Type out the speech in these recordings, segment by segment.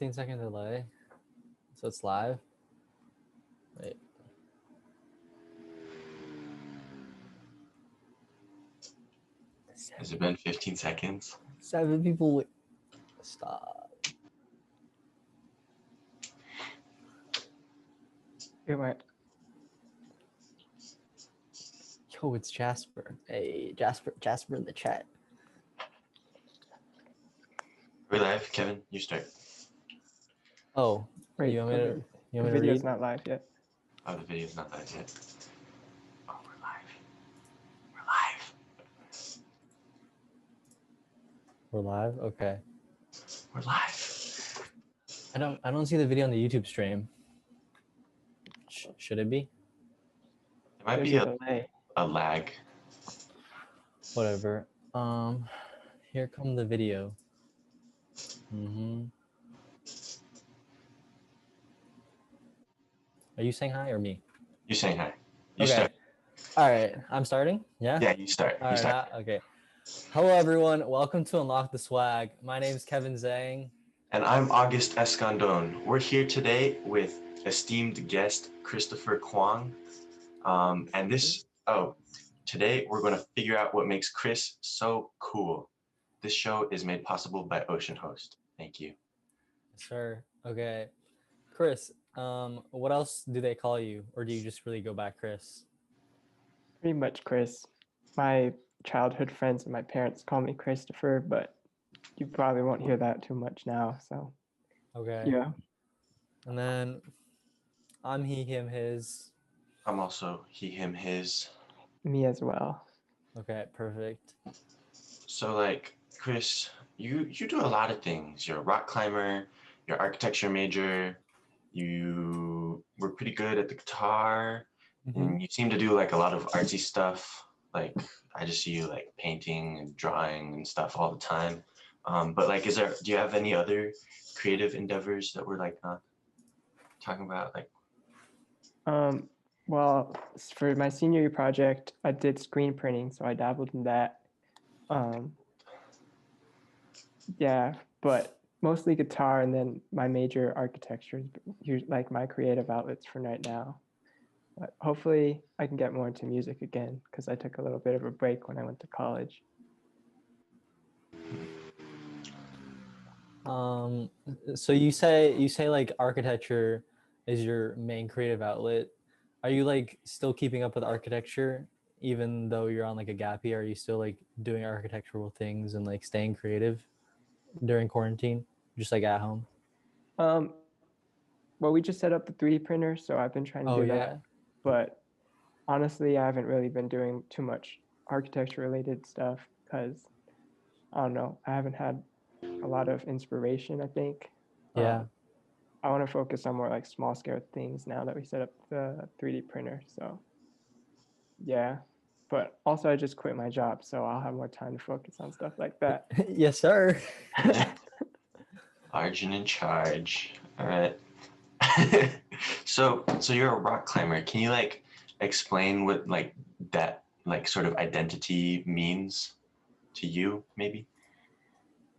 15-second delay. So it's live. Wait. Has it been 15 seconds? 7 people. Wait. Stop. It went. Yo, it's Jasper. Hey, Jasper in the chat. We're live. Kevin, you start. Oh, Wait, you want me to the read? video's not live yet. Oh, the video's not live yet. Oh, we're live. We're live. We're live. Okay. We're live. I don't see the video on the YouTube stream. Should it be? There might There's be a delay. a lag. Whatever. Here come the video. Are you saying hi or me? You saying hi. You Okay. start. All right. I'm starting. Yeah. Yeah, you start. All You right. start. Okay. Hello, everyone. Welcome to Unlock the Swag. My name is Kevin Zhang. And I'm August Escandon. We're here today with esteemed guest Christopher Kwong. Today we're going to figure out what makes Chris so cool. This show is made possible by Ocean Host. Thank you. Sure. Okay. Chris, what else do they call you? Or do you just really go back Chris? Pretty much Chris. My childhood friends and my parents call me Christopher, but you probably won't hear that too much now. So Okay. yeah. And then I'm he, him, his. I'm also he, him, his. Me as well. Okay, perfect. So like, Chris, you do a lot of things. You're a rock climber, you're an architecture major, you were pretty good at the guitar, and you seem to do like a lot of artsy stuff. Like I just see you like painting and drawing and stuff all the time. But like, do you have any other creative endeavors that we're like not talking about? Like, Well, for my senior year project, I did screen printing, so I dabbled in that. Yeah, but mostly guitar, and then my major architecture is like my creative outlets for right now. But hopefully I can get more into music again because I took a little bit of a break when I went to college. So you say like architecture is your main creative outlet. Are you like still keeping up with architecture even though you're on like a gap year? Are you still like doing architectural things and like staying creative during quarantine, just like at home? Well, we just set up the 3D printer, so I've been trying to do that. But honestly, I haven't really been doing too much architecture related stuff because I don't know, I haven't had a lot of inspiration, I think. Yeah. I want to focus on more like small scale things now that we set up the 3D printer. So yeah, but also I just quit my job, so I'll have more time to focus on stuff like that. Yes, sir. large and in charge. All right. So you're a rock climber. Can you like explain what like that like sort of identity means to you, maybe?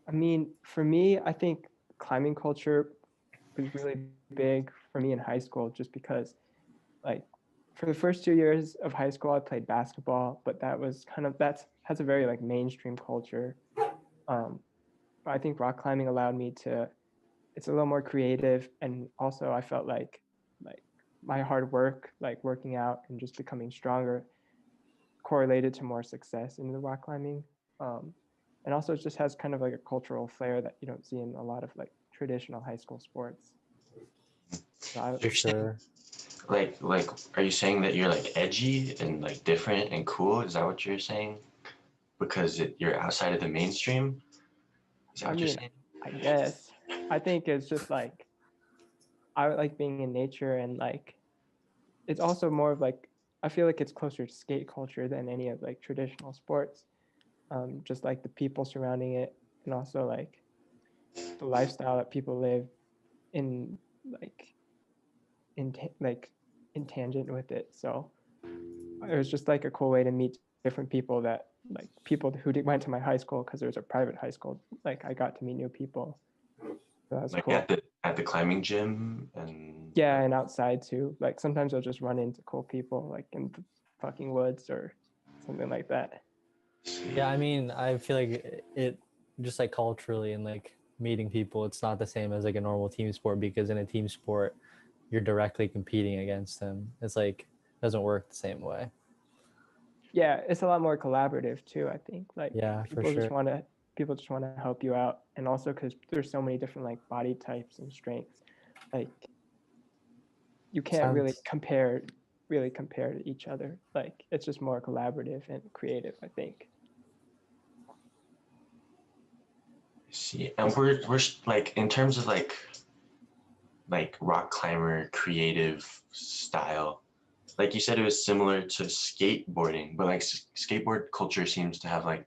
I mean, for me, I think climbing culture was really big for me in high school just because like for the first 2 years of high school I played basketball, but that has a very like mainstream culture. I think rock climbing allowed me to, it's a little more creative, and also I felt like my hard work, like working out and just becoming stronger, correlated to more success in the rock climbing. And also it just has kind of like a cultural flair that you don't see in a lot of like traditional high school sports. So For sure. Like, are you saying that you're like edgy and like different and cool? Is that what you're saying? Because you're outside of the mainstream? Is that what you're saying? I guess. I think it's just like, I like being in nature, and like, it's also more of like, I feel like it's closer to skate culture than any of like traditional sports. Just like the people surrounding it, and also like the lifestyle that people live in, like in tangent with it. So it was just like a cool way to meet different people, that like people who went to my high school, because there was a private high school. Like I got to meet new people. So that's Like cool. at the climbing gym and Yeah, and outside too. Like sometimes I'll just run into cool people like in the fucking woods or something like that. Yeah, I mean, I feel like it just like culturally and like meeting people, it's not the same as like a normal team sport because in a team sport, you're directly competing against them. It's like doesn't work the same way. Yeah, it's a lot more collaborative too, I think. Like Yeah, for people sure. just want to help you out, and also because there's so many different like body types and strengths, like you can't Sounds really compare to each other. Like it's just more collaborative and creative, I think. see. And we're like in terms of like rock climber creative style. Like you said, it was similar to skateboarding, but like skateboard culture seems to have like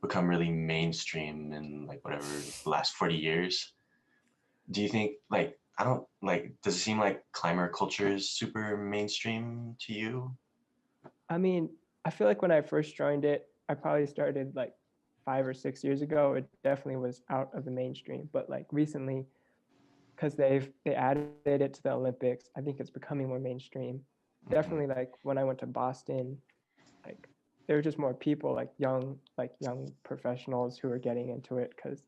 become really mainstream in like whatever the last 40 years. Do you think like I don't like does it seem like climber culture is super mainstream to you? I mean, I feel like when I first joined it, I probably started like 5 or 6 years ago. It definitely was out of the mainstream, but like recently, because they added it to the Olympics, I think it's becoming more mainstream. Definitely, like when I went to Boston, like there were just more people, like young professionals who were getting into it because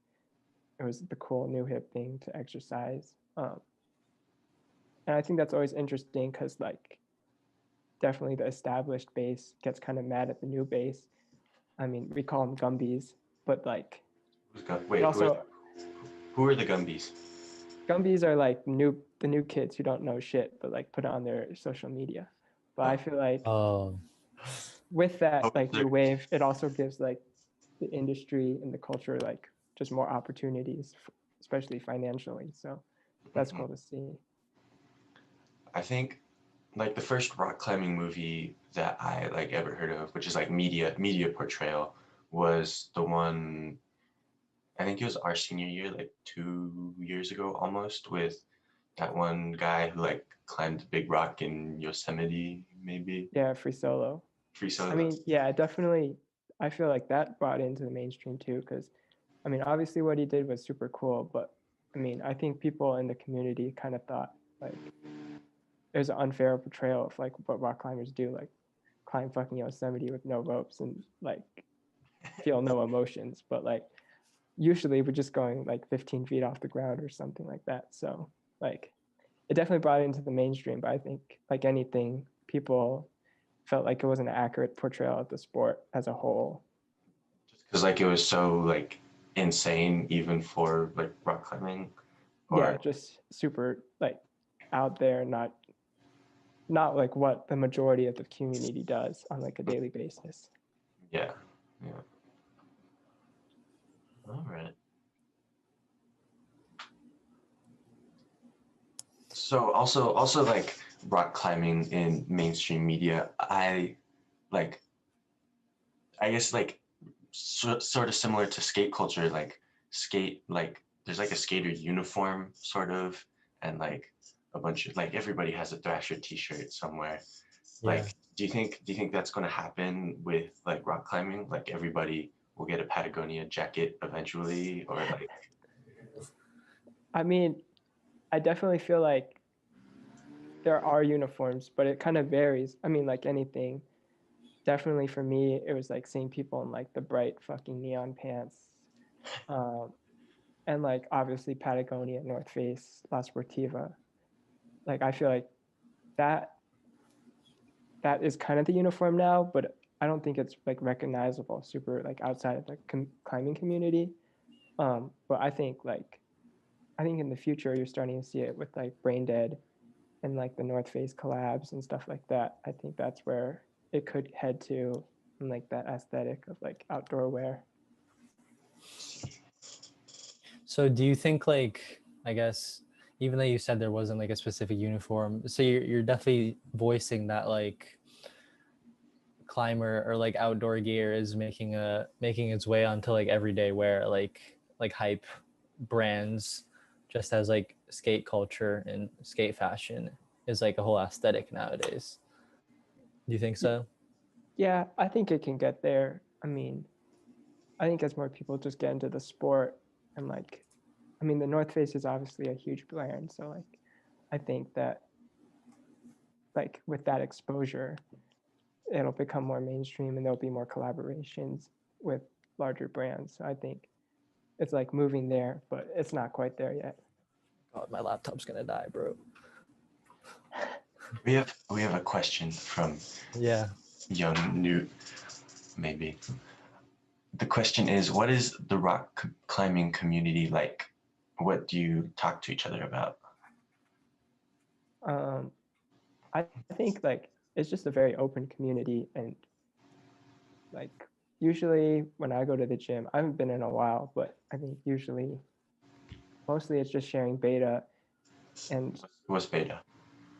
it was the cool new hip thing to exercise. And I think that's always interesting because like definitely the established base gets kind of mad at the new base. I mean, we call them Gumbies, but like Wait, it also who are the Gumbies? Gumbies are like the new kids who don't know shit, but like put it on their social media. But I feel like Oh, with that Oh, like new wave, it also gives like the industry and the culture like just more opportunities, especially financially. So that's cool to see. I think like the first rock climbing movie that I like ever heard of, which is like media portrayal, was the one I think it was our senior year, like 2 years ago almost, with that one guy who like climbed a big rock in Yosemite, maybe Yeah, free solo. free I solo. mean, yeah, definitely. I feel like that brought into the mainstream too, because I mean, obviously what he did was super cool, but I mean, I think people in the community kind of thought like there's an unfair portrayal of like what rock climbers do, like climb fucking Yosemite with no ropes and like feel no emotions, but like usually we're just going like 15 feet off the ground or something like that. So like it definitely brought it into the mainstream, but I think like anything, people felt like it wasn't an accurate portrayal of the sport as a whole. Because like it was so like insane even for like rock climbing Yeah, or just super like out there, not like what the majority of the community does on like a daily basis. yeah, yeah. All right. So also like rock climbing in mainstream media, like I guess like sort of similar to skate culture, like skate like there's like a skater uniform sort of, and like a bunch of like everybody has a Thrasher T-shirt somewhere. yeah. Like, do you think that's going to happen with like rock climbing? Like everybody will get a Patagonia jacket eventually, or like I mean, I definitely feel like there are uniforms, but it kind of varies. I mean, like anything. Definitely for me, it was like seeing people in like the bright fucking neon pants. Um, and like obviously Patagonia, North Face, La Sportiva. Like I feel like that that is kind of the uniform now, but I don't think it's like recognizable super like outside of the climbing community. But I think in the future you're starting to see it with like Brain Dead and like the North Face collabs and stuff like that. I think that's where it could head to, and like that aesthetic of like outdoor wear. So do you think like I guess even though you said there wasn't like a specific uniform, so you're definitely voicing that like climber or like outdoor gear is making its way onto like everyday wear like hype brands just as like skate culture and skate fashion is like a whole aesthetic nowadays. Do you think so? Yeah, I think it can get there. I mean, I think as more people just get into the sport and like I mean, the North Face is obviously a huge brand, so like I think that like with that exposure, it'll become more mainstream and there'll be more collaborations with larger brands. So I think it's like moving there, but it's not quite there yet. God, my laptop's gonna die, bro. We have a question from Yeah. young Newt, maybe. The question is, what is the rock climbing community like? What do you talk to each other about? I think like it's just a very open community, and like usually when I go to the gym, I haven't been in a while, but I think usually mostly it's just sharing beta, and What's beta?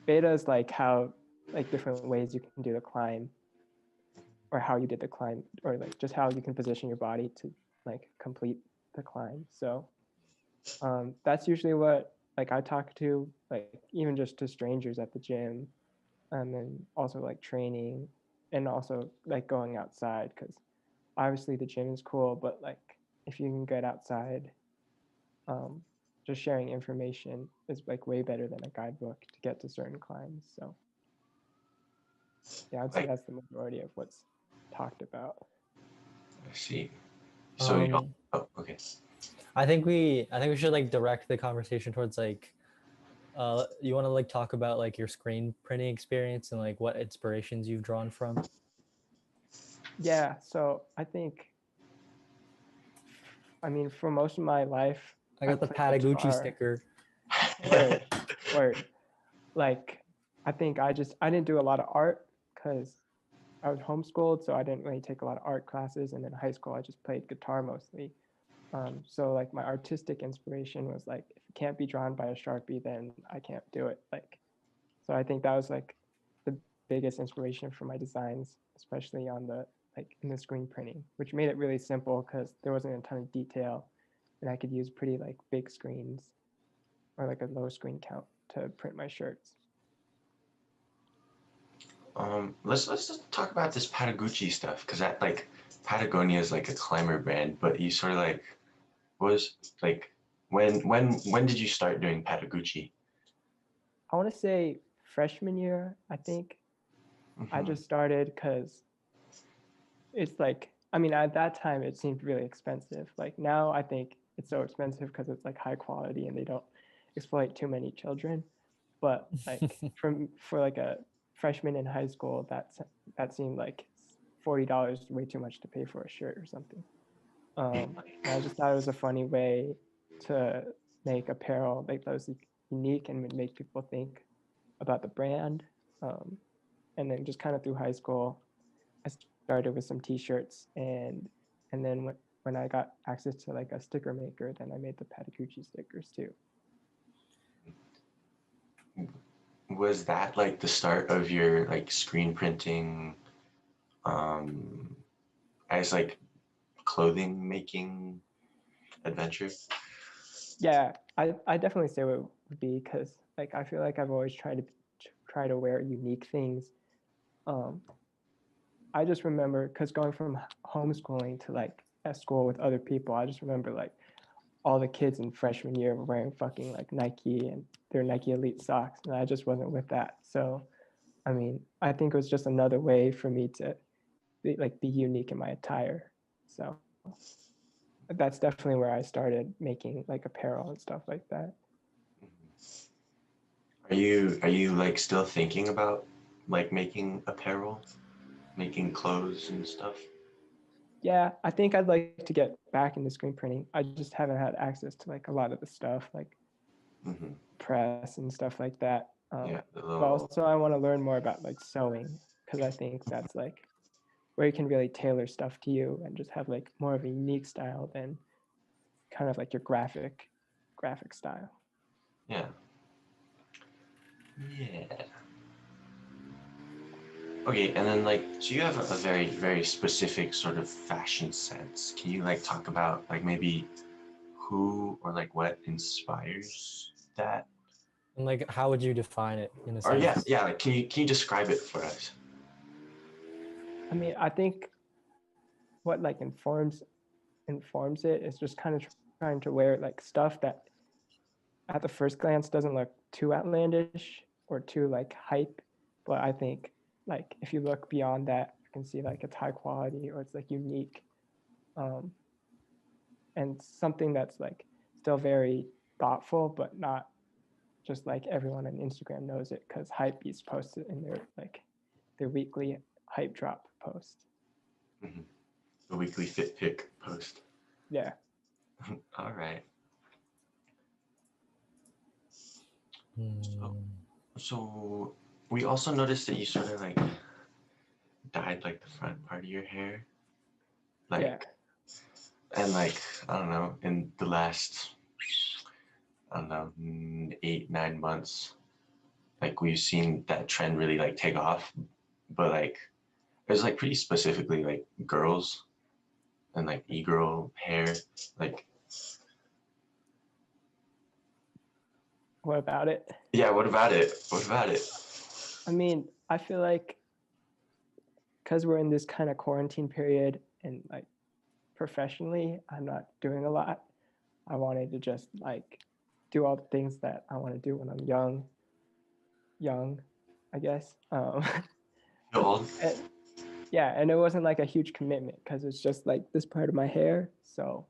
beta is like how like different ways you can do the climb, or how you did the climb, or like just how you can position your body to like complete the climb. So that's usually what like I talk to, like even just to strangers at the gym, and then also like training, and also like going outside, because obviously the gym is cool, but like if you can get outside, um, just sharing information is like way better than a guidebook to get to certain climbs. So yeah, I'd say Like, that's the majority of what's talked about. I see. So you Um, oh, okay. I think we should like direct the conversation towards like you want to like talk about like your screen printing experience and like what inspirations you've drawn from. Yeah, so I mean, for most of my life, I I got the played Patagucci guitar. sticker. Word, word. Like, I think I didn't do a lot of art because I was homeschooled, so I didn't really take a lot of art classes. And in high school, I just played guitar mostly. So like my artistic inspiration was like, if it can't be drawn by a Sharpie, then I can't do it. Like, so I think that was like the biggest inspiration for my designs, especially on the like in the screen printing, which made it really simple because there wasn't a ton of detail, and I could use pretty like big screens or like a low screen count to print my shirts. Let's just talk about this Patagucci stuff, because that like Patagonia is like a climber brand, but you sort of like was like when did you start doing Patagucci? I want to say freshman year, I think. I just started because it's like, I mean, at that time it seemed really expensive. Like now I think it's so expensive because it's like high quality and they don't exploit too many children. But like for like a freshman in high school, that seemed like $40 way too much to pay for a shirt or something. And I just thought it was a funny way to make apparel like that was unique and would make people think about the brand. And then just kind of through high school, I started with some T-shirts, and then when I got access to like a sticker maker, then I made the Patagucci stickers too. Was that like the start of your like screen printing um as like clothing making adventure? Yeah, I definitely say what it would be, because like I feel like I've always try to wear unique things. Um, I just remember because going from homeschooling to like at school with other people, I just remember like all the kids in freshman year were wearing fucking like Nike and their Nike Elite socks, and I just wasn't with that. So, I mean, I think it was just another way for me to be unique in my attire. So that's definitely where I started making like apparel and stuff like that. Are you like still thinking about like making apparel, making clothes and stuff? Yeah, I think I'd like to get back into screen printing. I just haven't had access to like a lot of the stuff like Mm-hmm. press and stuff like that. Yeah, the But little also I want to learn more about like sewing, because I think that's like where you can really tailor stuff to you and just have like more of a unique style than kind of like your graphic style. yeah. Yeah. Okay, and then like, so you have a very, very specific sort of fashion sense. Can you like talk about like maybe who or like what inspires that? And like, how would you define it in a Or sense? yeah, like can you describe it for us? I mean, I think what like informs it is just kind of trying to wear like stuff that at the first glance doesn't look too outlandish or too like hype, but I think like if you look beyond that, you can see like it's high quality or it's like unique, um, and something that's like still very thoughtful, but not just like everyone on Instagram knows it because Hypebeast posted in their weekly hype drop post. The weekly fit pick post. Yeah. All right. Hmm. So we also noticed that you sort of like dyed like the front part of your hair. Like, Yeah. and like, I don't know, in the last, I don't know, 8, 9 months, like we've seen that trend really like take off. But like, it's like pretty specifically like girls and like e-girl hair. Like, What about it? yeah, what about it? What about it? I mean, I feel like because we're in this kind of quarantine period and like professionally, I'm not doing a lot. I wanted to just like do all the things that I want to do when I'm young, I guess. Feel old? And, yeah, and it wasn't like a huge commitment because it's just like this part of my hair. So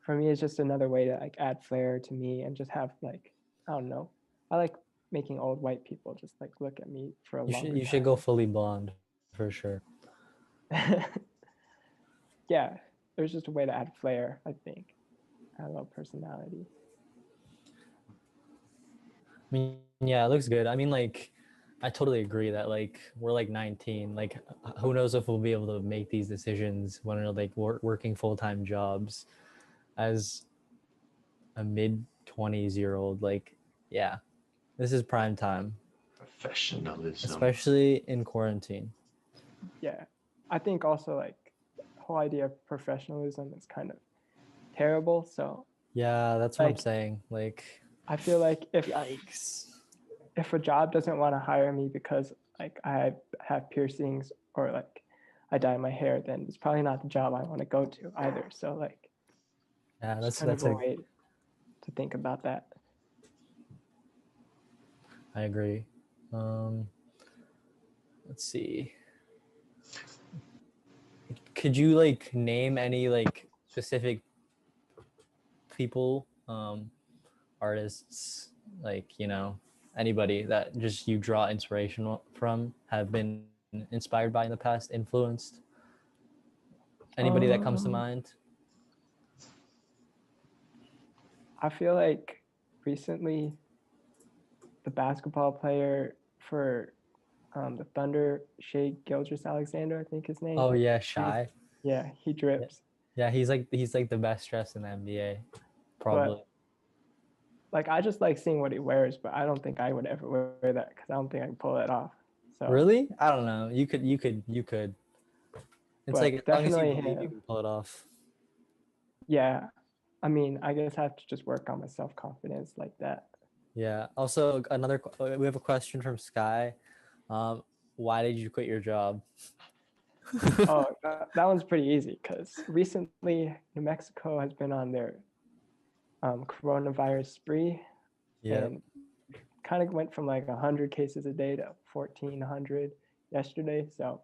for me, it's just another way to like add flair to me and just have like, I don't know. I like making old white people just like look at me for a longer You should go fully blonde for sure. time. Yeah, there's just a way to add flair, I think. Add a little personality. I mean, yeah, it looks good. I mean, like, I totally agree that like we're like 19. Like, who knows if we'll be able to make these decisions when we're like working full-time jobs as a mid-20s-year-old. Like, yeah, this is prime time, Professionalism. especially in quarantine. Yeah, I think also like the whole idea of professionalism is kind of terrible. So Yeah, that's what I'm like saying. Like, I feel like yikes. if a job doesn't want to hire me because like I have piercings or like I dye my hair, then it's probably not the job I want to go to either. So like Yeah, it's kind of that's a a. way to think about that. I agree. Um, let's see. Could you like name any like specific people, artists, like, you know, anybody that just you draw inspiration from, have been inspired by in the past, influenced? Anybody that comes to Um, mind? I feel like recently the basketball player for the Thunder, Shea Gilgeous-Alexander, I think his name. Oh yeah, He's, Shy. yeah, he Yeah, drips. yeah, he's like the best dressed in the NBA, probably. But like I just like seeing what he wears, but I don't think I would ever wear that because I don't think I can pull it off. So, Really? I don't know. You could. It's like as but long as you definitely believe you him. can pull it off. Yeah, I mean, I guess I have to just work on my self confidence like that. Yeah. Also, we have a question from Sky. Um, why did you quit your job? Oh, that one's pretty easy because recently New Mexico has been on their coronavirus spree Yeah. and kind of went from like 100 cases a day to 1,400 yesterday. So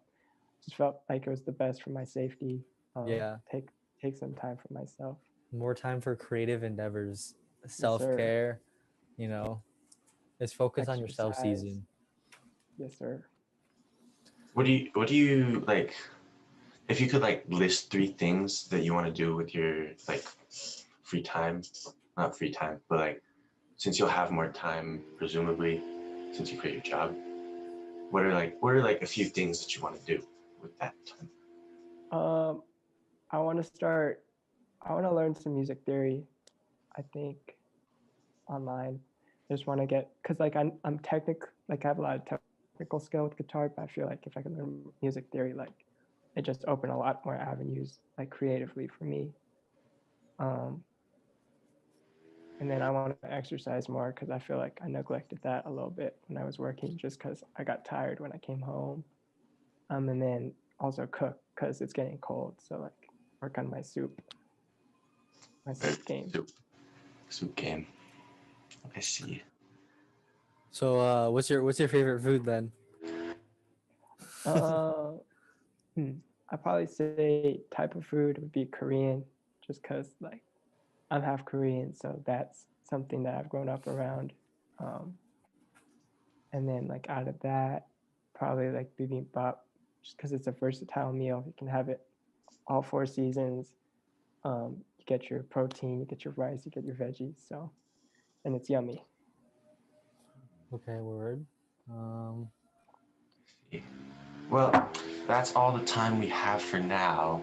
just felt like it was the best for my safety. Yeah. Take some time for myself. More time for creative endeavors, Yes, sir. self-care, you know. It's focus on yourself Exercise. season. Yes, sir. What do you like? If you could like list 3 things that you want to do with your like free time, not free time, but like since you'll have more time, presumably, since you quit your job, what are like a few things that you want to do with that time? Um, I want to start. I want to learn some music theory. I think online. I just want to get because like I'm like I have a lot of technical skill with guitar, but I feel like if I can learn music theory, like it just open a lot more avenues like creatively for me. Um, and then I want to exercise more because I feel like I neglected that a little bit when I was working, just because I got tired when I came home. And then also cook because it's getting cold, so like work on my soup game. Soup game. I see. So what's your favorite food then? Uh, I'd probably say type of food would be Korean, just because like I'm half Korean, so that's something that I've grown up around. Um, and then like out of that, probably like bibimbap, just because it's a versatile meal. You can have it all 4 seasons. You get your protein, you get your rice, you get your veggies. So, and it's yummy. Okay, word. Well, that's all the time we have for now.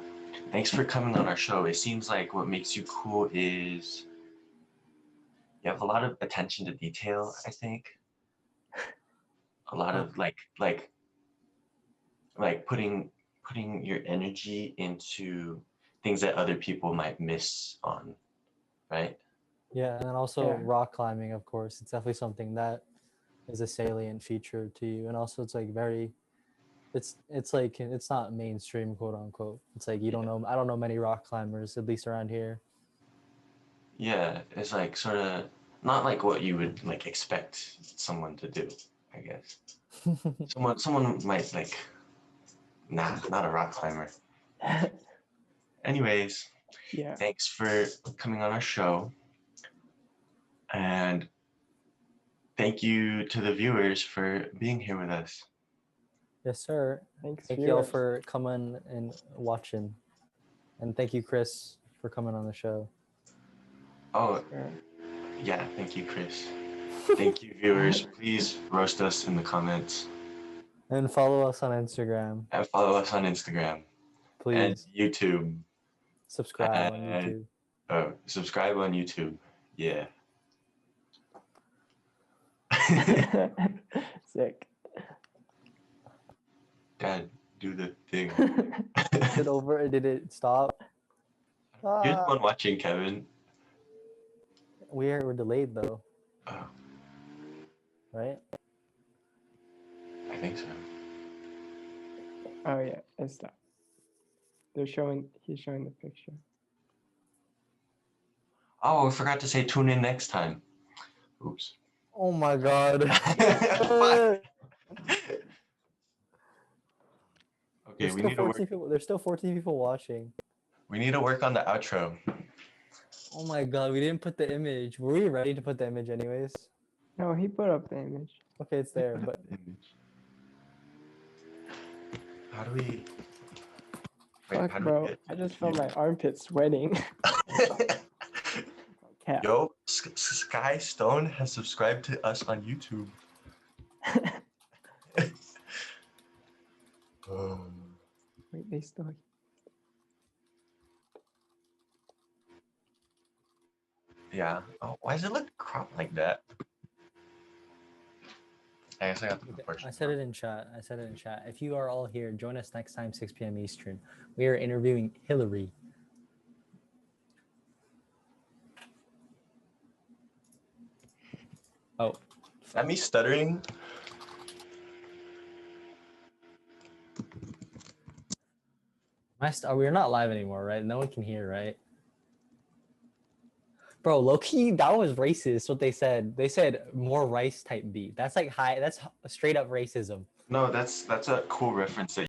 Thanks for coming on our show. It seems like what makes you cool is you have a lot of attention to detail, I think. A lot of like putting your energy into things that other people might miss on, right? Yeah, and then also Yeah. rock climbing, of course. It's definitely something that is a salient feature to you, and also it's like very, it's like it's not mainstream, quote unquote. It's like you don't know. I don't know many rock climbers, at least around here. Yeah, it's like sort of not like what you would like expect someone to do, I guess. Someone might like, nah, not a rock climber. Anyways, Yeah. thanks for coming on our show. And thank you to the viewers for being here with us. Yes, sir. Thanks, Thank you all viewers. for coming and watching, and thank you, Chris, for coming on the show. Oh, Sure. yeah, thank you, Chris. Thank you, viewers. Please roast us in the comments And follow us on Instagram, and follow us on Instagram and please. YouTube. Subscribe on And YouTube. subscribe on YouTube. Yeah. Sick. Dad, do the thing. Is it over? Did it stop? You're the one watching, Kevin. We're delayed though, Oh, right? I think so. Oh yeah, it stopped. He's showing the picture. Oh, I forgot to say tune in next time. Oops. Oh my god. Fuck. Okay, There's we still need to 14 work. people. There's still 14 people watching. We need to work on the outro. Oh my god, we didn't put the image. Were we ready to put the image anyways? No, he put up the image. Okay, it's there, but How do we? Wait, Fuck, how do bro. we get? I just felt my armpit sweating. Cat. Yo, Sky Stone has subscribed to us on YouTube. Wait, they still. Yeah. Oh, why does it look cropped like that? I guess I got the proportion. I said it in chat. If you are all here, join us next time, 6 p.m. Eastern. We are interviewing Hillary. Oh. Is that me stuttering? We're not live anymore, right? No one can hear, right? Bro, low-key, that was racist, what they said. They said more rice type beat. That's like high, that's straight up racism. No, that's a cool reference that